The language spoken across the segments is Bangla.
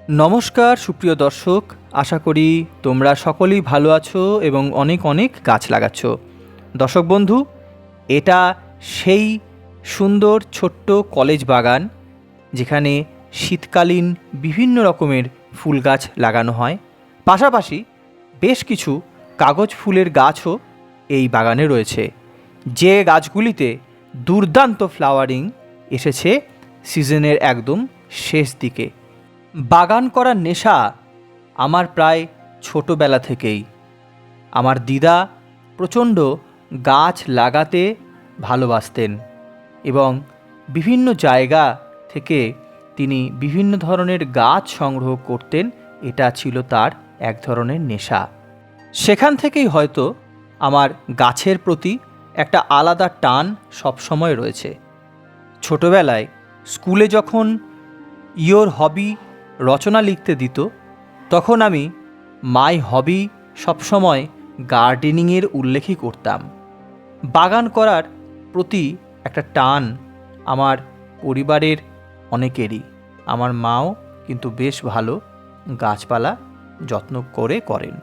নমস্কার সুপ্রিয় দর্শক, আশা করি তোমরা সকলেই ভালো আছো এবং অনেক অনেক গাছ লাগাচ্ছ। দর্শক বন্ধু, এটা সেই সুন্দর ছোট্ট কলেজ বাগান যেখানে শীতকালীন বিভিন্ন রকমের ফুল গাছ লাগানো হয়। পাশাপাশি বেশ কিছু কাগজ ফুলের গাছও এই বাগানে রয়েছে, যে গাছগুলিতে দুর্দান্ত ফ্লাওয়ারিং এসেছে সিজনের একদম শেষ দিকে। বাগান করার নেশা আমার প্রায় ছোটোবেলা থেকেই। আমার দিদা প্রচণ্ড গাছ লাগাতে ভালোবাসতেন এবং বিভিন্ন জায়গা থেকে তিনি বিভিন্ন ধরনের গাছ সংগ্রহ করতেন। এটা ছিল তার এক ধরনের নেশা। সেখান থেকেই হয়তো আমার গাছের প্রতি একটা আলাদা টান সবসময় রয়েছে। ছোটোবেলায় স্কুলে যখন ইয়োর হবি রচনা লিখতে দিত, তখন আমি মাই হবি সবসময় গার্ডেনিংয়ের উল্লেখই করতাম। বাগান করার প্রতি একটা টান আমার পরিবারের অনেকেরই। আমার মাও কিন্তু বেশ ভালো গাছপালা যত্ন করেন।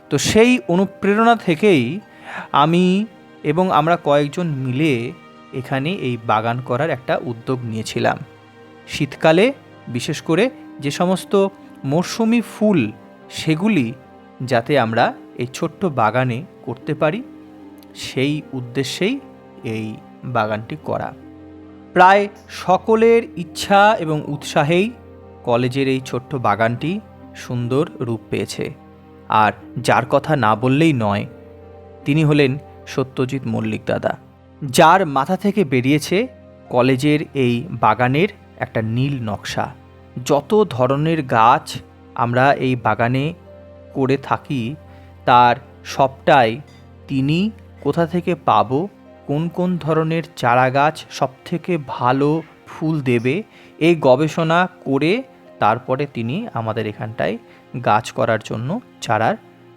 তো সেই অনুপ্রেরণা থেকেই আমি এবং আমরা কয়েকজন মিলে এখানে এই বাগান করার একটা উদ্যোগ নিয়েছিলাম। শীতকালে বিশেষ করে যে সমস্ত মরশুমি ফুল, সেগুলি যাতে আমরা এই ছোট্ট বাগানে করতে পারি, সেই উদ্দেশ্যেই এই বাগানটি করা। প্রায় সকলের ইচ্ছা এবং উৎসাহেই কলেজের এই ছোট্ট বাগানটি সুন্দর রূপ পেয়েছে। আর যার কথা না বললেই নয়, তিনি হলেন সত্যজিৎ মল্লিক দাদা, যার মাথা থেকে বেরিয়েছে কলেজের এই বাগানের একটা নীল নকশা। যত ধরনের গাছ আমরা এই বাগানে করে থাকি, তার সবটাই তিনি কোথা থেকে পাবো, কোন কোন ধরনের চারা গাছ সবথেকে ভালো ফুল দেবে, এই গবেষণা করে তারপরে তিনি আমাদের এখানটায় গাছ করার জন্য চারার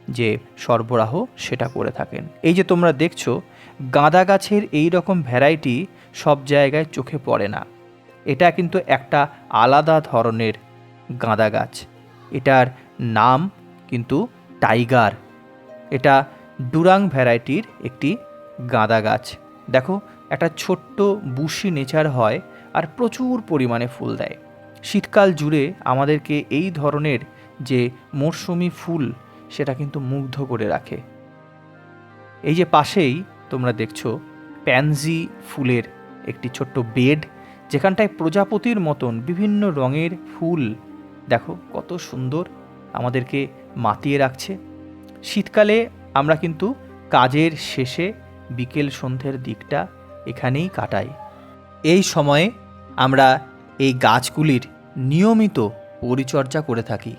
যে সরবরাহ সেটা করে থাকেন। এই যে তোমরা দেখছো, গাঁদা গাছের এই রকম ভ্যারাইটি সব জায়গায় চোখে পড়ে না। এটা কিন্তু একটা আলাদা ধরনের গাঁদা গাছ। এটার নাম কিন্তু টাইগার। এটা ডুরাং ভ্যারাইটির একটি গাঁদা গাছ। দেখো, একটা ছোট্ট বুশি নেচার হয় আর প্রচুর পরিমাণে ফুল দেয়। শীতকাল জুড়ে আমাদেরকে এই ধরনের যে মরশুমি ফুল, সেটা কিন্তু মুগ্ধ করে রাখে। এই যে পাশেই তোমরা দেখছো প্যানজি ফুলের একটি ছোট্ট বেড, যেখানটায় প্রজাপতির মতন বিভিন্ন রঙের ফুল দেখো কত সুন্দর আমাদেরকে মাতিয়ে রাখছে। শীতকালে আমরা কিন্তু কাজের শেষে বিকেল সন্ধ্যের দিকটা এখানেই কাটাই। এই সময়ে আমরা এই গাছগুলির নিয়মিত পরিচর্যা করে থাকি।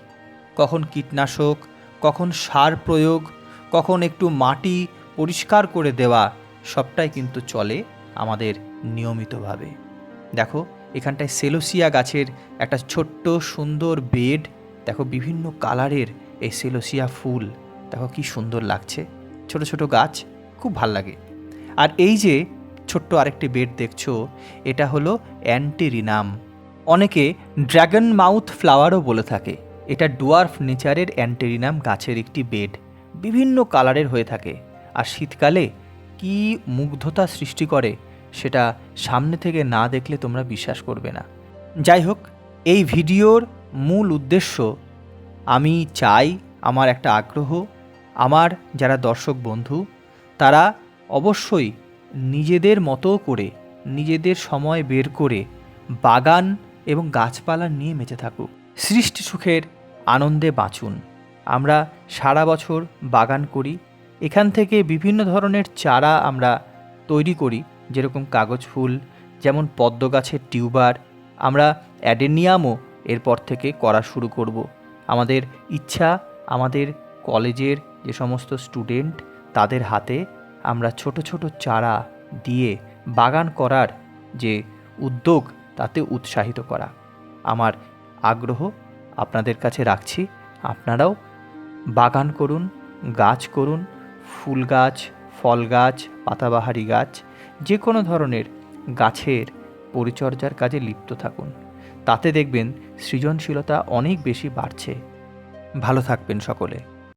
কখন কীটনাশক, কখন সার প্রয়োগ, কখন একটু মাটি পরিষ্কার করে দেওয়া, সবটাই কিন্তু চলে আমাদের নিয়মিতভাবে। দেখো, এখানটায় সেলোসিয়া গাছের একটা ছোট্ট সুন্দর বেড। দেখো, বিভিন্ন কালারের এই সেলোসিয়া ফুল দেখো কি সুন্দর লাগছে। ছোট ছোট গাছ, খুব ভাল লাগে। আর এই যে ছোট্ট আরেকটি বেড দেখছো, এটা হলো অ্যান্টেরিনাম। অনেকে ড্র্যাগন মাউথ ফ্লাওয়ারও বলে থাকে। এটা ডুয়ার্ফ নেচারের অ্যান্টেরিনাম গাছের একটি বেড, বিভিন্ন কালারের হয়ে থাকে। আর শীতকালে কি মুগ্ধতা সৃষ্টি করে, সেটা সামনে থেকে না দেখলে তোমরা বিশ্বাস করবে না। যাই হোক, এই ভিডিওর মূল উদ্দেশ্য, আমি চাই আমার একটা আগ্রহ, আমার যারা দর্শক বন্ধু, তারা অবশ্যই নিজেদের মতো করে, নিজেদের সময় বের করে বাগান এবং গাছপালা নিয়ে বেঁচে থাকুক। সৃষ্টি সুখের আনন্দে বাঁচুন। আমরা সারা বছর বাগান করি, এখান থেকে বিভিন্ন ধরনের চারা আমরা তৈরি করি, যেরকম কাগজ ফুল, যেমন পদ্ম গাছের টিউবার। আমরা অ্যাডেনিয়ামও এরপর থেকে করা শুরু করব। আমাদের ইচ্ছা, আমাদের কলেজের যে সমস্ত স্টুডেন্ট, তাদের হাতে আমরা ছোট ছোট চারা দিয়ে বাগান করার যে উদ্যোগ, তাতে উৎসাহিত করা। আমার আগ্রহ আপনাদের কাছে রাখছি। আপনারাও বাগান করুন, গাছ করুন, ফুল গাছ, ফল গাছ, পাতাবাহারি গাছ, যে কোনো ধরনের গাছের পরিচর্যার কাজে লিপ্ত থাকুন। তাতে দেখবেন সৃজনশীলতা অনেক বেশি বাড়ছে। ভালো থাকবেন সকলে।